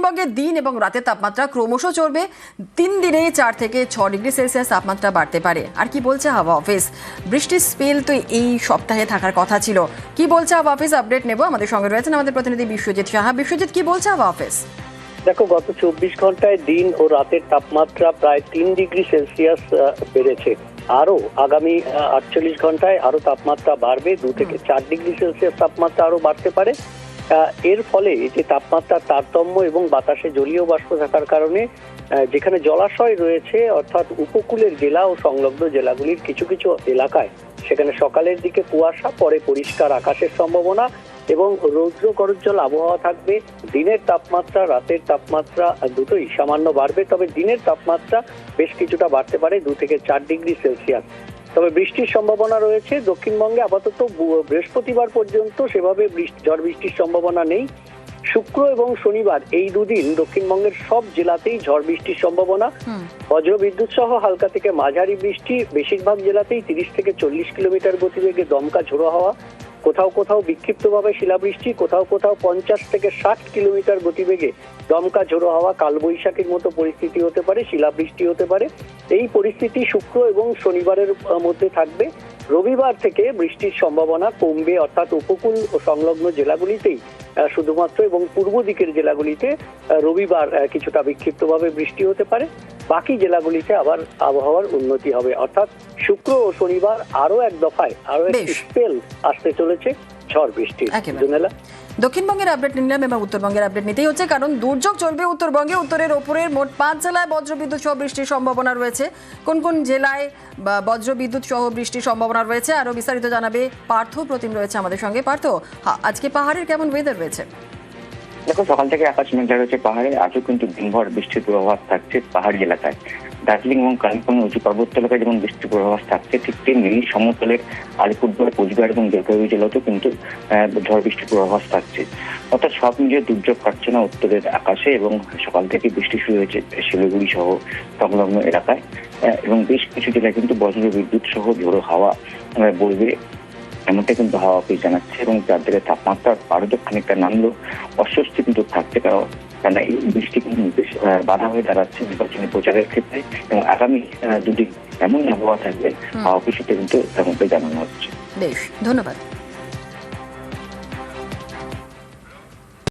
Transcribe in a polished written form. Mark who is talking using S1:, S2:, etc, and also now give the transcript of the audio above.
S1: দক্ষিণবঙ্গে দিন এবং রাতের তাপমাত্রা ক্রমশ চড়বে। 3 দিনে 4 থেকে 6 ডিগ্রি সেলসিয়াস তাপমাত্রা বাড়তে পারে। আর কি বলছে হাওয়া অফিস? বৃষ্টির স্পেল তো এই সপ্তাহে থাকার কথা ছিল। কি বলছে হাওয়া অফিস? আপডেট নেব। আমাদের সঙ্গে রয়েছেন আমাদের প্রতিনিধি বিশ্বজিৎ সাহা। বিশ্বজিৎ, কি বলছে হাওয়া অফিস?
S2: দেখো, গত 24 ঘন্টায় দিন ও রাতের তাপমাত্রা প্রায় 3 ডিগ্রি সেলসিয়াস বেড়েছে। আরো আগামী 48 ঘন্টায় আরো তাপমাত্রা বাড়বে, 2 থেকে 4 ডিগ্রি সেলসিয়াস তাপমাত্রা আরো বাড়তে পারে। এর ফলে যে তাপমাত্রার তারতম্য এবং বাতাসে জলীয় বাষ্প থাকার কারণে যেখানে জলাশয় রয়েছে, অর্থাৎ উপকূলের জেলা ও সংলগ্ন জেলাগুলির কিছু কিছু এলাকায় সেখানে সকালের দিকে কুয়াশা, পরে পরিষ্কার আকাশের সম্ভাবনা এবং রৌদ্র গরজ্জ্বল আবহাওয়া থাকবে। দিনের তাপমাত্রা, রাতের তাপমাত্রা দুটোই সামান্য বাড়বে, তবে দিনের তাপমাত্রা বেশ কিছুটা বাড়তে পারে 2 থেকে 4 ডিগ্রি সেলসিয়াস। তবে বৃষ্টির সম্ভাবনা রয়েছে দক্ষিণবঙ্গে। আপাতত বৃহস্পতিবার পর্যন্ত সেভাবে ঝড় বৃষ্টির সম্ভাবনা নেই। শুক্র এবং শনিবার এই দুদিন দক্ষিণবঙ্গের সব জেলাতেই ঝড় বৃষ্টির সম্ভাবনা। বজ্রবিদ্যুৎ সহ হালকা থেকে মাঝারি বৃষ্টি, বেশিরভাগ জেলাতেই 30 থেকে 40 কিলোমিটার গতিবেগে দমকা ঝোড়ো হাওয়া, কোথাও কোথাও বিক্ষিপ্তভাবে শিলাবৃষ্টি, কোথাও কোথাও 50 থেকে 60 কিলোমিটার গতিবেগে দমকা ঝোড়ো হাওয়া, কালবৈশাখীর মতো পরিস্থিতি হতে পারে, শিলাবৃষ্টি হতে পারে। এই পরিস্থিতি শুক্র এবং শনিবারের মধ্যে থাকবে। রবিবার থেকে বৃষ্টির সম্ভাবনা কমবে, অর্থাৎ উপকূল ও সংলগ্ন জেলাগুলিতেই শুধুমাত্র এবং পূর্ব দিকের জেলাগুলিতে রবিবার কিছুটা বিক্ষিপ্তভাবে বৃষ্টি হতে পারে। বাকি জেলাগুলিতে আবার আবহাওয়ার উন্নতি হবে, অর্থাৎ শুক্র ও শনিবার আরো এক দফায় আরো একটি স্পেল আসতে চলেছে ঝড় বৃষ্টির।
S1: দক্ষিণবঙ্গের আপডেট নিলাম, এবং উত্তরবঙ্গের আপডেট নিতেই হচ্ছে, কারণ দুর্যোগ চলবে উত্তরবঙ্গে। উত্তরের ওপরের মোট 5 জেলায় বজ্রবিদ্যুৎ সহ বৃষ্টির সম্ভাবনা রয়েছে। কোন কোন জেলায় বজ্রবিদ্যুৎ সহ বৃষ্টির সম্ভাবনা রয়েছে আরো বিস্তারিত জানাবে পার্থ প্রতিম রয়েছে আমাদের সঙ্গে। পার্থ, আজকে পাহাড়ের কেমন ওয়েদার রয়েছে?
S3: দেখো, সকাল থেকে আকাশ মেঘলা রয়েছে পাহাড়ে। আজও কিন্তু দিনভর বৃষ্টির পূর্বাভাস থাকছে পাহাড়ি এলাকায়। দার্জিলিং এবং কালিম্পং উঁচু পার্বত্য এলাকায় যেমন বৃষ্টির পূর্বাভাস থাকছে, ঠিক তেমনি সমতলের আলিপুরদুয়ার, কোচবিহার এবং জলপাইগুড়ি জেলাতেও কিন্তু ঝড় বৃষ্টির পূর্বাভাস থাকছে। অর্থাৎ সব মিলিয়ে দুর্যোগ কাটছে না উত্তরের আকাশে, এবং সকাল থেকে বৃষ্টি শুরু হয়েছে শিলিগুড়ি সহ সংলগ্ন এলাকায়, এবং বেশ কিছু জেলায় কিন্তু বজ্র বিদ্যুৎ সহ ঝোড়ো হাওয়া বইবে, এমনটা কিন্তু হাওয়া অফিস জানাচ্ছে। এবং যার দিকে তাপমাত্রা আরো খানিকটা নামলেও অস্বস্তি কিন্তু থাকছে, কারণ এই বৃষ্টি কিন্তু বাধা হয়ে দাঁড়াচ্ছে নির্বাচনী প্রচারের ক্ষেত্রে। এবং আগামী দুদিন এমন আবহাওয়া থাকবে হাওয়া অফিসে কিন্তু তেমনটাই জানানো হচ্ছে।
S1: বেশ, ধন্যবাদ।